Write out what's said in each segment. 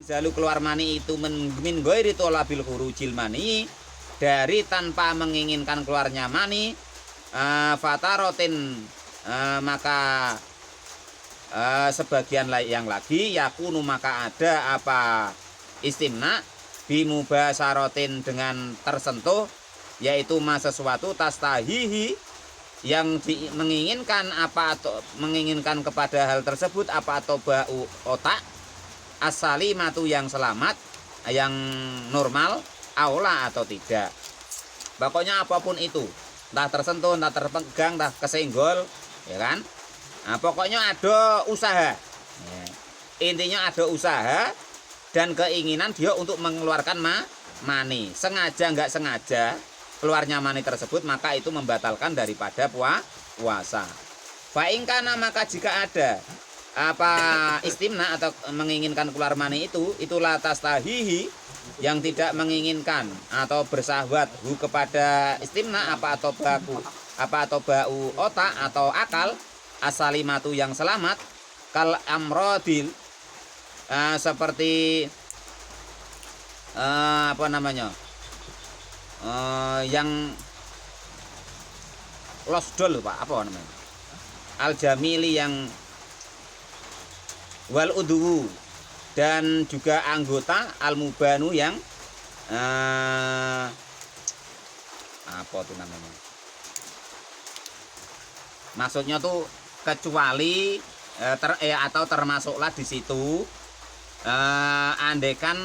Jalu keluar mani itu min ghairi talabil khurujil mani, dari tanpa menginginkan keluarnya mani, fatarotin, maka sebagian yang lagi yakunu maka ada apa istimna bimubasarotin dengan tersentuh, yaitu sesuatu tastahihi yang menginginkan apa atau menginginkan kepada hal tersebut apa atau bau otak asalimatu yang selamat, yang normal, aula atau tidak. Pokoknya apapun itu, entah tersentuh, entah terpegang, entah kesenggol, ya kan? Nah, pokoknya ada usaha. Ya. Intinya ada usaha dan keinginan dia untuk mengeluarkan mani. Sengaja nggak sengaja keluarnya mani tersebut, maka itu membatalkan daripada puasa. Fa'ingkana, maka jika ada apa istimna atau menginginkan keluar mani itu, itulah tastahihi yang tidak menginginkan atau bersahwat hu kepada istimna apa atau bau otak atau akal asalimatu yang selamat, kal amrodil, seperti apa namanya, yang losdol Pak, apa namanya, al-jamili yang wal udhu, dan juga anggota al-mubanu yang apa tuh namanya, maksudnya tuh kecuali atau termasuklah di situ andekan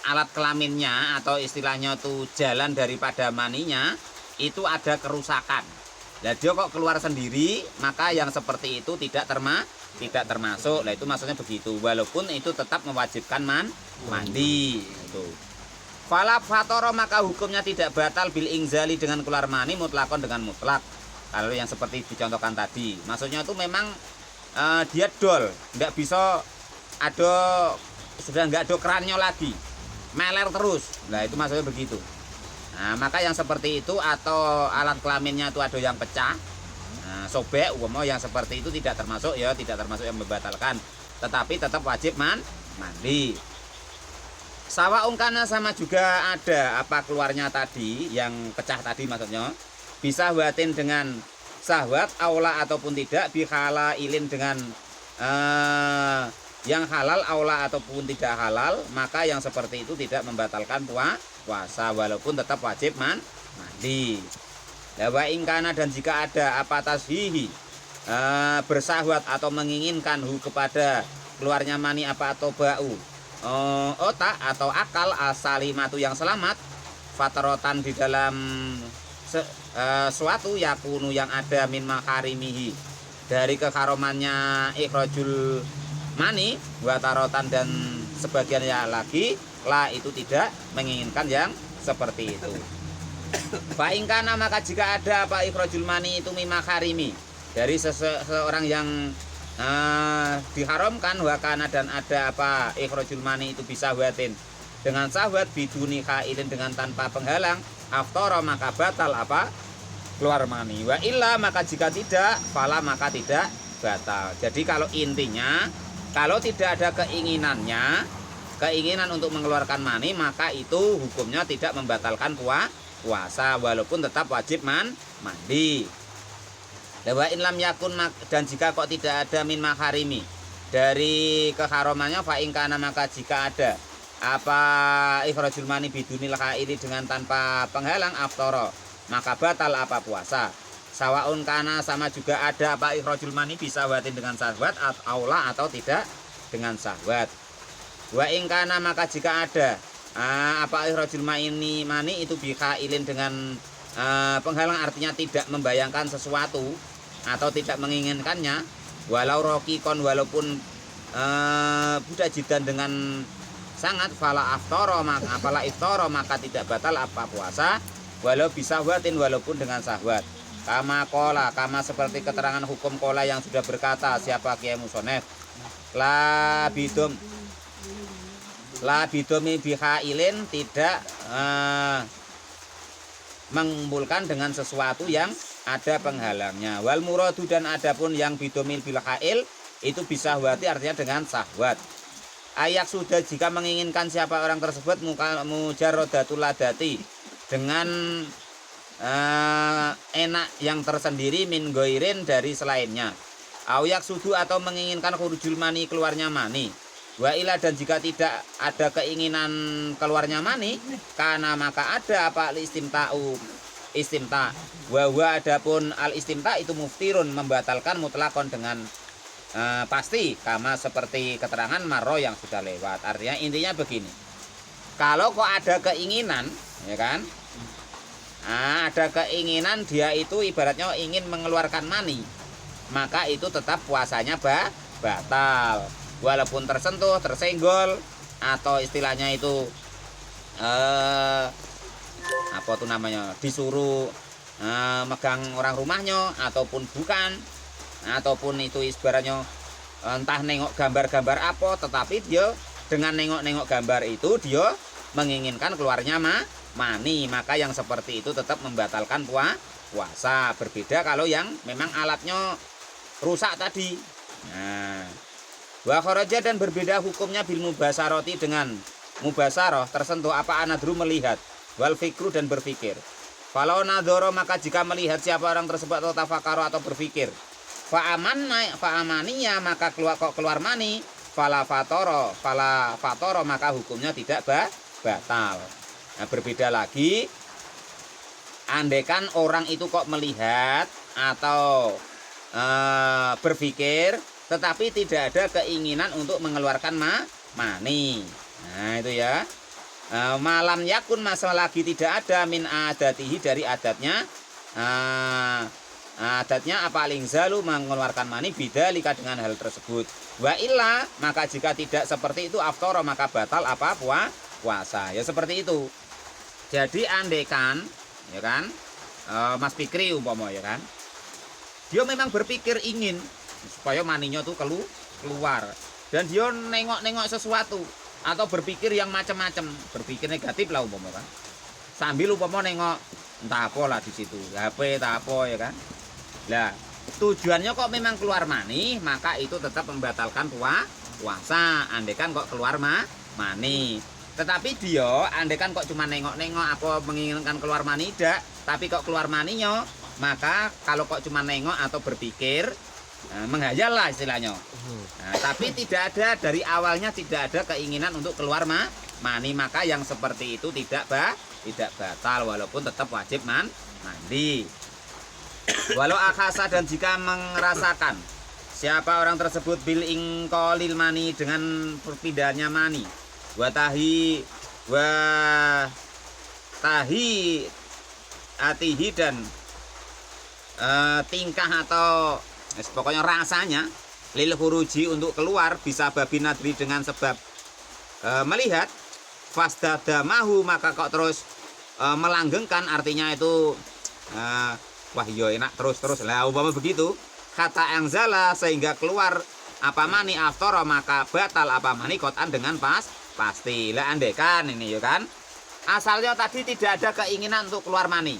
alat kelaminnya atau istilahnya tuh jalan daripada maninya itu ada kerusakan. Nah, dia kok keluar sendiri, maka yang seperti itu tidak termasuk. Nah, itu maksudnya begitu. Walaupun itu tetap mewajibkan mandi. Itu. Fala fatoro, maka hukumnya tidak batal bil ingzali dengan keluar mani mutlakon dengan mutlak. Kalau yang seperti dicontohkan tadi, maksudnya itu memang dia dol, nggak bisa sudah nggak ada kerannya lagi, meler terus. Nah, itu maksudnya begitu. Nah, maka yang seperti itu atau alat kelaminnya itu ada yang pecah, sobek, yang seperti itu tidak termasuk yang membatalkan, tetapi tetap wajib mandi. Sawa ungkana, sama juga ada apa keluarnya tadi yang pecah tadi, maksudnya bisa buatin dengan sahwat aula ataupun tidak, bihala ilin dengan yang halal aula ataupun tidak halal, maka yang seperti itu tidak membatalkan puasa walaupun tetap wajib mandi. Wa ingkana, dan jika ada apa tashihi, bersahwat atau menginginkan kepada keluarnya mani apa atau bau otak atau akal asalimatu yang selamat, fatarotan di dalam suatu yakunu yang ada min maharimihi dari kekaromannya ikhrajul mani, watarotan dan sebagian yang lagi lah itu tidak menginginkan yang seperti itu. Fa'ingkana, maka jika ada apa ikhrajul mani itu min maharimi dari seseorang yang diharamkan, wakana dan ada apa ikhrajul mani itu bisa buatin dengan sahwat biduni khailin dengan tanpa penghalang, aftara maka batal apa keluar mani. Wa illa, maka jika tidak, fala maka tidak batal. Jadi kalau intinya, kalau tidak ada keinginan untuk mengeluarkan mani, maka itu hukumnya tidak membatalkan puasa walaupun tetap wajib mandi. Wa in lam yakun, dan jika kok tidak ada min maharimi dari keharamannya, fa in kana, maka jika ada apa ikhrajul mani bidunil khairi dengan tanpa penghalang, aftara maka batal apa puasa. Sawaun kana, sama juga ada apa ikhrajul mani bisa watin dengan syahwat aula atau tidak dengan syahwat. Wa in kana, maka jika ada apa ikhrajul mani itu bikhailin dengan penghalang, artinya tidak membayangkan sesuatu atau tidak menginginkannya, walau rokikon, walaupun budak jidan dengan sangat, fala aftara, maka tidak batal apa puasa walau bisa watin, walaupun dengan syahwat. Kama kola, kama seperti keterangan hukum kola yang sudah berkata siapa Kiai Musonef, la bidomi bihailin, tidak mengumpulkan dengan sesuatu yang ada penghalangnya. Wal muradu, dan adapun yang bidomil bil hail itu bisa wati, artinya dengan syahwat. Ayak sudah jika menginginkan siapa orang tersebut mujarrodatul ladati dengan enak yang tersendiri min goirin dari selainnya. Ayak sudu atau menginginkan khurujul mani keluarnya mani. Wa ila dan jika tidak ada keinginan keluarnya mani, karena maka ada apa al istimta. Wa adapun al istimta itu muftirun membatalkan mutlakon dengan pasti kama seperti keterangan maro yang sudah lewat. Artinya intinya begini. Kalau kok ada keinginan, ya kan? Ada keinginan dia itu ibaratnya ingin mengeluarkan mani, maka itu tetap puasanya batal. Walaupun tersentuh, tersenggol, atau istilahnya itu apa tuh namanya, disuruh megang orang rumahnya ataupun bukan, ataupun itu ibaratnya entah nengok gambar-gambar apa, tetapi dia dengan nengok-nengok gambar itu dia menginginkan keluarnya mani, maka yang seperti itu tetap membatalkan puasa. Berbeda kalau yang memang alatnya rusak tadi. Wa kharaja dan berbeda hukumnya bil mubasarati dengan mubasarah tersentuh apa anadru melihat, wal fikru dan berpikir. Kalau nadoro maka jika melihat siapa orang tersebut atau tafakaro atau berpikir, fa amaninya maka keluar mani, fala fatoro maka hukumnya tidak batal. Nah, berbeda lagi andaikan orang itu kok melihat atau berpikir tetapi tidak ada keinginan untuk mengeluarkan mani. Nah itu ya. Malam yakun masalah lagi tidak ada min adatihi dari adatnya. Adatnya apa lingzalu mengeluarkan mani bidzalika dengan hal tersebut. Wa illa maka jika tidak seperti itu aftara maka batal apa puasa. Ya seperti itu. Jadi andaikan ya kan Mas Fikri umpama ya kan. Dia memang berpikir ingin supaya maninya tuh keluar dan dia nengok-nengok sesuatu atau berpikir yang macam-macam, berpikir negatif lah umpama kan, sambil umpama nengok entah apa lah di situ HP entah apa ya kan. Lah tujuannya kok memang keluar mani, maka itu tetap membatalkan puasa andaikan kok keluar mani. Tetapi dia andaikan kok cuma nengok-nengok apa menginginkan keluar mani tidak, tapi kok keluar maninya, maka kalau kok cuma nengok atau berpikir menghayal lah istilahnya. Tapi tidak ada dari awalnya tidak ada keinginan untuk keluar mani, maka yang seperti itu tidak batal walaupun tetap wajib mandi. Walau akhasa dan jika merasakan siapa orang tersebut bil ingqalil mani dengan perpindahannya mani, wa tahi atihi dan tingkah atau pokoknya rasanya lil huruji untuk keluar bisa babi nadri dengan sebab melihat fasdadamahu maka kok terus melanggengkan, artinya itu wah yo enak terus lah umpama begitu kata yang zala sehingga keluar apa mani aftara maka batal apa mani kotan dengan pasti lah. Andaikan ini ya kan asalnya tadi tidak ada keinginan untuk keluar mani,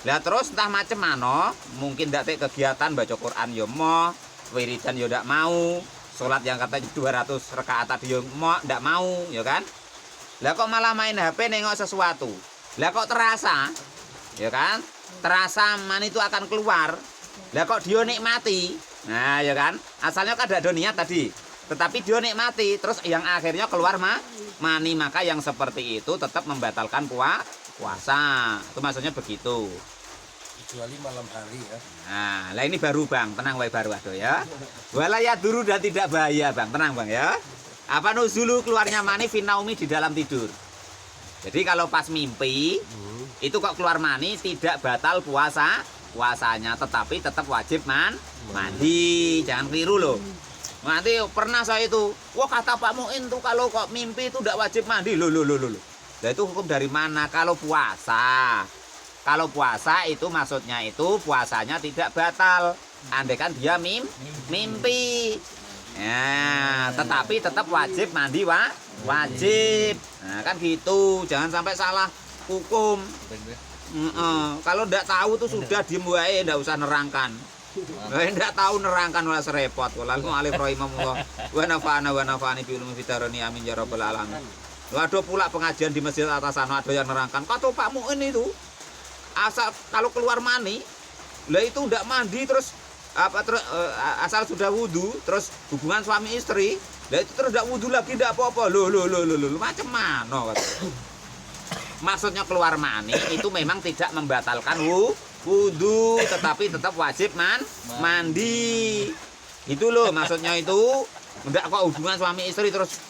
lah terus entah macam mana, mungkin ndak kegiatan baca Quran yo mau, wiridan yo ndak mau, sholat yang katanya 200 rakaat tadi yo mau ndak mau ya kan. Lah kok malah main HP nengok sesuatu, lah kok terasa ya kan, terasa mani itu akan keluar, lah kok dia nikmati. Nah ya kan asalnya kan ada niat tadi, tetapi dia nikmati terus yang akhirnya keluar mani, maka yang seperti itu tetap membatalkan puasa. Itu maksudnya begitu. Kecuali malam hari ya. Nah, lah ini baru Bang, tenang wae baru aduh ya. Walaya duru dan tidak bahaya Bang, tenang Bang ya. Apa nuzulu keluarnya mani finaumi di dalam tidur. Jadi kalau pas mimpi itu kok keluar mani tidak batal puasanya, tetapi tetap wajib mandi. Jangan keliru loh. Nanti pernah saya itu, wah kata Pak Muin tuh kalau kok mimpi itu tidak wajib mandi. Loh. Nah itu hukum dari mana? Kalau puasa itu maksudnya itu puasanya tidak batal. Andaikan dia mimpi. Ya, tetapi tetap wajib mandi wajib. Nah kan gitu, jangan sampai salah hukum. Kalau ndak tahu tuh sudah diem wae, ndak usah nerangkan. Ndak tahu nerangkan wala serepot. Lalu alif rahimahullah wa nafa'ani bi ulumi fitarani amin ya rabbal alamin. Ada pula pengajian di masjid atas sana ada yang nerangkan. Kata Pak Muin itu asal kalau keluar mani, lah itu ndak mandi terus asal sudah wudu terus hubungan suami istri, lah itu terus ndak wudu lagi ndak apa-apa. Loh macam mana maksudnya keluar mani itu memang tidak membatalkan wudu tetapi tetap wajib mandi. Itu loh maksudnya itu. Ndak kok hubungan suami istri terus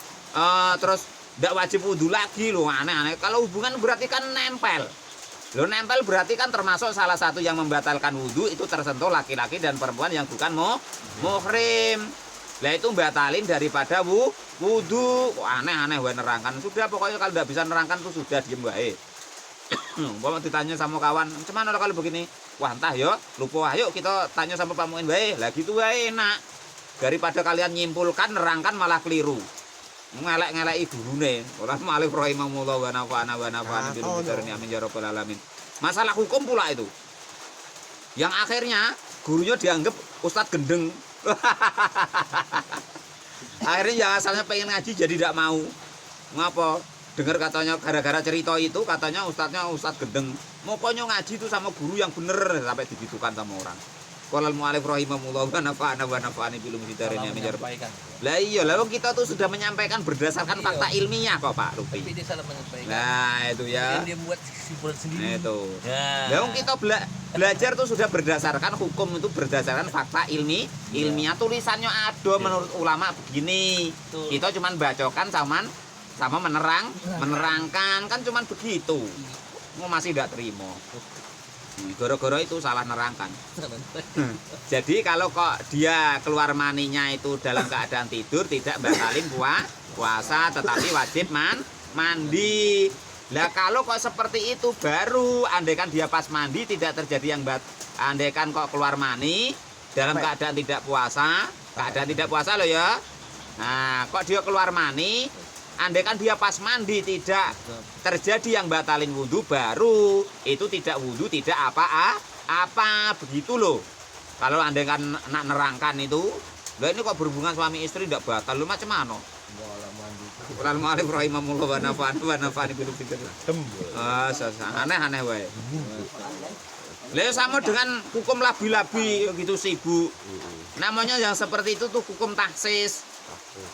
ndak wajib wudu lagi loh, aneh-aneh. Kalau hubungan berarti kan nempel. Lo nempel berarti kan termasuk salah satu yang membatalkan wudhu itu tersentuh laki-laki dan perempuan yang bukan muhrim. Lah itu batalin daripada wudhu. Aneh-aneh wae nerangkan. Sudah pokoknya kalau tidak bisa nerangkan tuh sudah diem wae. Umpama ditanya sama kawan, "Macam mana kalau begini?" Wah, entah ya, lupa ayo kita tanya sama Pak Muin wae. Lah gitu wae enak. Daripada kalian nyimpulkan nerangkan malah keliru. Ngelek-ngeleki gurune. Ora malih rahimahullah wa nafa'ana bil mudarni amin ya rabbal alamin. Masalah hukum pula itu. Yang akhirnya gurunya dianggap ustadz gendeng. Akhirnya yang asalnya pengen ngaji jadi tidak mau. Ngapa? Dengar katanya gara-gara cerita itu katanya ustadznya ustadz gendeng. Pokoknya ngaji itu sama guru yang bener sampai digitukan sama orang. Qolal mu'alif rahimahullah wa nafa'ani bil mudarni amin ya rabbal. Lah iya, lalu kita tuh sudah menyampaikan berdasarkan fakta ilmiah kok Pak Lupi. Tapi dia salah menyampaikan. Nah, itu ya. Dan dia buat kesimpulan sendiri. Nah, itu. Ya. Lalu kita belajar tuh sudah berdasarkan hukum itu berdasarkan fakta ilmiah tulisannya ada menurut ulama begini. Betul. Kita cuman bacokan sama menerangkan kan cuman begitu. Mau masih tidak terima. Gara-gara itu salah nerangkan. Jadi kalau kok dia keluar maninya itu dalam keadaan tidur tidak batalin puasa tetapi wajib mandi. Lah kalau kok seperti itu baru andaikan dia pas mandi tidak terjadi yang andaikan kok keluar mani dalam keadaan tidak puasa loh ya. Nah, kok dia keluar mani andaikan dia pas mandi tidak terjadi yang batalin wudhu baru itu tidak wudhu tidak apa begitu loh. Kalau andaikan nak nerangkan itu, lah ini kok berhubungan suami istri tidak batal lo macam mana? Qolal mu'alif rahimahullah wa nafa'ani bil mudarni. Aneh-aneh wae. Lah sama dengan hukum labi-labi gitu sibuk. Namanya yang seperti itu tuh hukum taksis.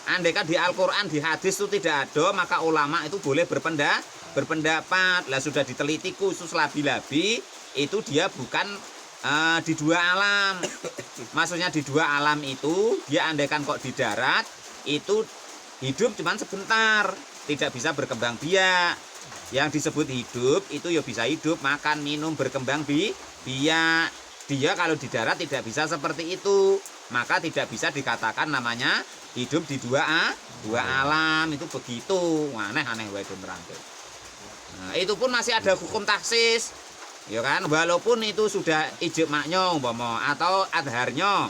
Andaikan di Al-Quran, di hadis itu tidak ada, maka ulama itu boleh berpendapat. Lah sudah diteliti khusus labi-labi, itu dia bukan di dua alam. Maksudnya di dua alam itu, dia andaikan kok di darat, itu hidup cuman sebentar, tidak bisa berkembang biak. Yang disebut hidup, itu ya bisa hidup, makan, minum, berkembang biak. Dia kalau di darat tidak bisa seperti itu, maka tidak bisa dikatakan namanya hidup di dua alam itu begitu. Aneh-aneh wae nerangke. Nah, itu pun masih ada hukum taksis. Ya kan, walaupun itu sudah ijma'nya umpama atau adharnya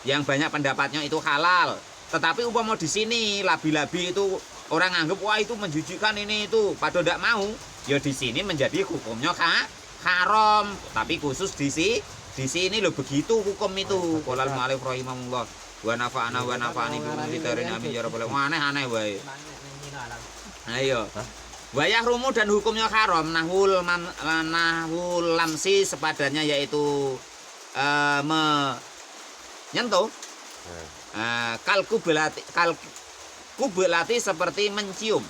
yang banyak pendapatnya itu halal. Tetapi umpama di sini labi-labi itu orang anggap wah itu menjijikkan ini itu, padahal tidak mau. Ya di sini menjadi hukumnya haram, tapi khusus di sini loh begitu hukum itu. Qolal mu'alif rahimahullah wa nafa'ani bil mudarni amin ya rabbal alamin. Aneh-aneh wae. Ayo. Wa yahrumu dan hukumnya haram nahul lamsi sepadannya yaitu menyentuh kubelati seperti mencium.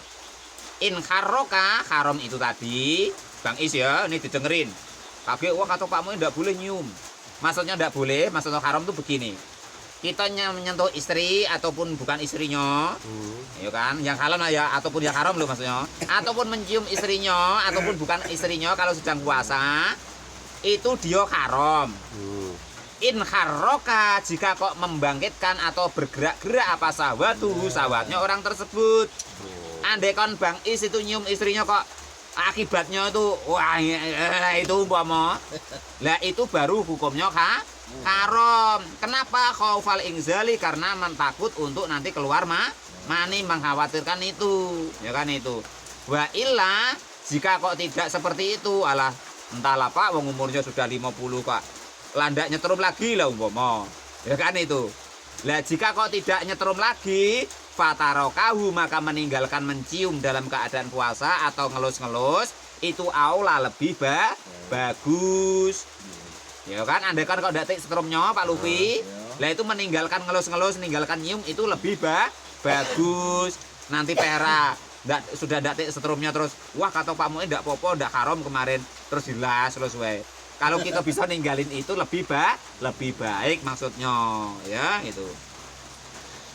In harroka haram itu tadi Bang Is ya, ini didengerin. Kabeh wah kata Pak Muin ndak boleh nyium. Maksudnya ndak boleh, maksudnya haram tuh begini. Kita menyentuh istri ataupun bukan istrinya, ya kan, yang halal ya ataupun yang haram loh maksudnya, ataupun mencium istrinya ataupun bukan istrinya kalau sedang puasa, itu dia haram. In harroka jika kok membangkitkan atau bergerak-gerak apa sahwatnya orang tersebut. Andai kan Bang Is itu nyium istrinya kok akibatnya itu wah itu umpama lah itu baru hukumnya haram. Kenapa? Khaufal ingzali karena mentakut untuk nanti keluar mani mengkhawatirkan itu ya kan itu. Wa illa jika kok tidak seperti itu alah entahlah Pak wong umurnya sudah 50 Pak landak nyetrum lagi lah umpama. Ya kan itu. Lah jika kok tidak nyetrum lagi, fatarokahu maka meninggalkan mencium dalam keadaan puasa atau ngelus-ngelus itu aula lebih bagus. Ya kan, andai kan kok ndak setrumnya Pak Lupi, lah itu meninggalkan ngelus-ngelus, meninggalkan nyium itu lebih bagus. Nanti pera sudah ndak setrumnya terus, wah kata Pak Muin ndak popo, ndak haram kemarin, terus jelas terus wae. Kalau kita bisa ninggalin itu lebih baik maksudnya, ya itu.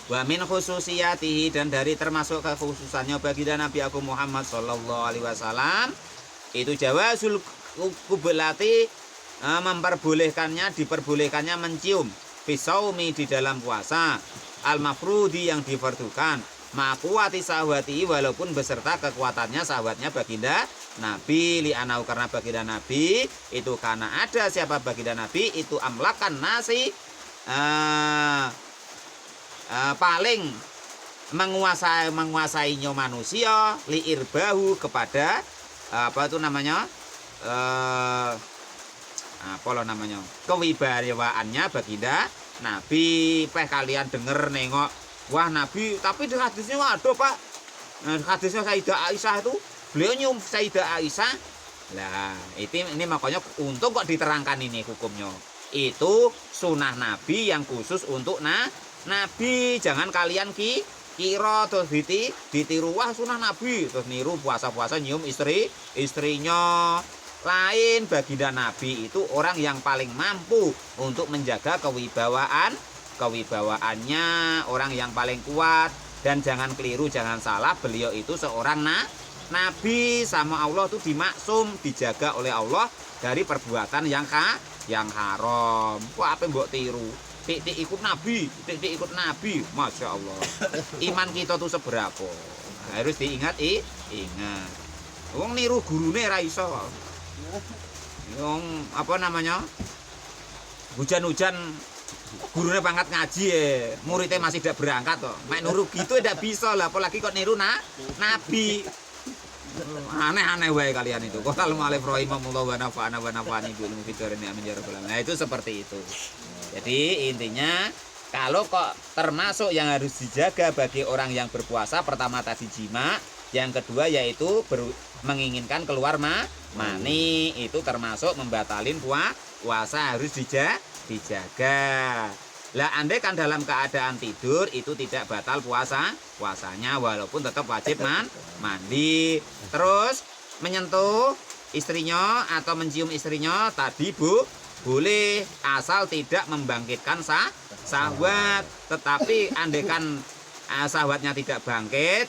Wa min khususiyatihi dan dari termasuk kekhususannya baginda Nabi Agung Muhammad sallallahu alaihi wasallam itu jawazul kublati, diperbolehkannya mencium fisaumi di dalam puasa al mafrudi yang difardukan makuati sahwati walaupun beserta kekuatannya sahabatnya baginda Nabi li'anau karena baginda Nabi itu karena ada siapa baginda Nabi itu amlakan nasi paling menguasainya manusia liirbahu kepada apa itu namanya apa lo namanya kewibawaannya baginda Nabi. Kalian denger nengok, wah Nabi tapi di hadisnya ada Pak, hadisnya Sayyidah Aisyah itu beliau nyium Sayyidah Aisyah. Lah ini makanya untung kok diterangkan ini hukumnya itu sunnah Nabi yang khusus untuk Nabi. Jangan kalian kira terus ditiru, wah sunnah Nabi terus niru puasa-puasa nyium istrinya. Lain, baginda Nabi itu orang yang paling mampu untuk menjaga kewibawaannya, orang yang paling kuat. Dan jangan keliru, jangan salah, beliau itu seorang Nabi sama Allah itu dimaksum, dijaga oleh Allah dari perbuatan yang haram. Wah apa mbok tiru? Tik ikut Nabi, tik ikut Nabi, masya Allah. Iman kita tuh seberapa? Harus ingat. Wong niru gurune ra iso. Wong apa namanya? Hujan-hujan gurunya banget ngaji ya, muridnya masih tidak berangkat toh. Mek nuru gitu tidak bisa lah, apalagi kok niru Nabi. Aneh-aneh wae kalian itu. Qul ma'alif rahimahullah wa nafa'ana wa nafa'ani bil mufidarin amin ya rabbal alamin. Nah itu seperti itu. Jadi intinya kalau kok termasuk yang harus dijaga bagi orang yang berpuasa, pertama tadi jima, yang kedua yaitu menginginkan keluar mani, itu termasuk membatalin puasa, harus dijaga. Lah andai kan dalam keadaan tidur itu tidak batal puasanya walaupun tetap wajib mandi. Terus menyentuh istrinya atau mencium istrinya tadi boleh asal tidak membangkitkan syahwat. Tetapi andai kan syahwatnya tidak bangkit,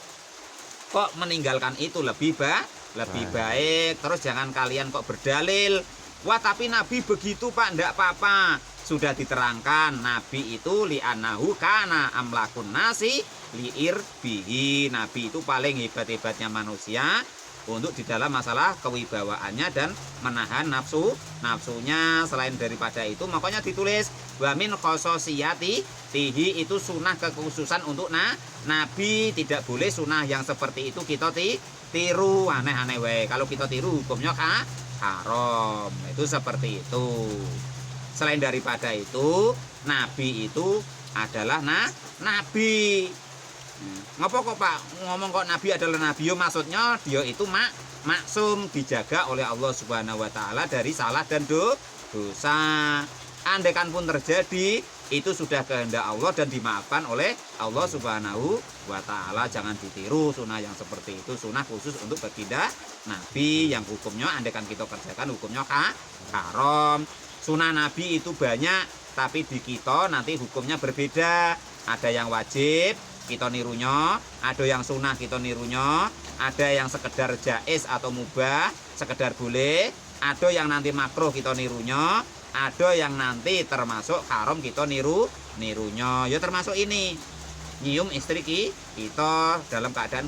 kok meninggalkan itu lebih baik. Terus jangan kalian kok berdalil, wah tapi Nabi begitu Pak, ndak apa-apa. Sudah diterangkan Nabi itu li'anahu kana amlakun nasi li'ir bihi. Nabi itu paling hebat-hebatnya manusia untuk di dalam masalah kewibawaannya dan menahan nafsunya. Selain daripada itu makanya ditulis wa min khososiyati tihi, itu sunnah kekhususan untuk Nabi. Tidak boleh sunnah yang seperti itu kita tiru, aneh-aneh wae. Kalau kita tiru hukumnya haram. Itu seperti itu. Selain daripada itu, Nabi itu adalah Nabi. Ngapa kok Pak ngomong kok Nabi adalah Nabi? Yo maksudnya dia itu maksum, dijaga oleh Allah Subhanahu wa taala dari salah dan dosa. Andaikan pun terjadi, itu sudah kehendak Allah dan dimaafkan oleh Allah Subhanahu wa taala. Jangan ditiru sunnah yang seperti itu. Sunnah khusus untuk baginda Nabi yang hukumnya andaikan kita kerjakan hukumnya haram. Sunnah Nabi itu banyak, tapi di kita nanti hukumnya berbeda. Ada yang wajib kita nirunya, ada yang sunnah kita nirunya, ada yang sekedar jaiz atau mubah, sekedar boleh, ada yang nanti makruh kita nirunya, ada yang nanti termasuk haram kita nirunya. Ya termasuk ini, nyium istri kita dalam keadaan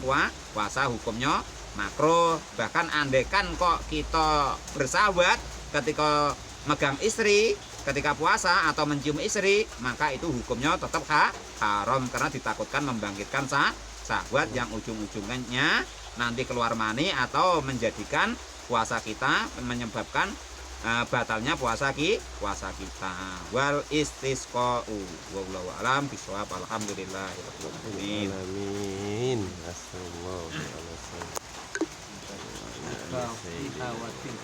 puasa hukumnya makruh. Bahkan andaikan kok kita bersahabat ketika megang istri ketika puasa atau mencium istri, maka itu hukumnya tetap haram karena ditakutkan membangkitkan syahwat yang ujung-ujungnya nanti keluar mani atau menjadikan puasa kita menyebabkan batalnya puasa kita. Wal istisqa'u wallahu alam bisawab. Alhamdulillahirabbil alamin. Amin. Astagfirullah. Khawatir.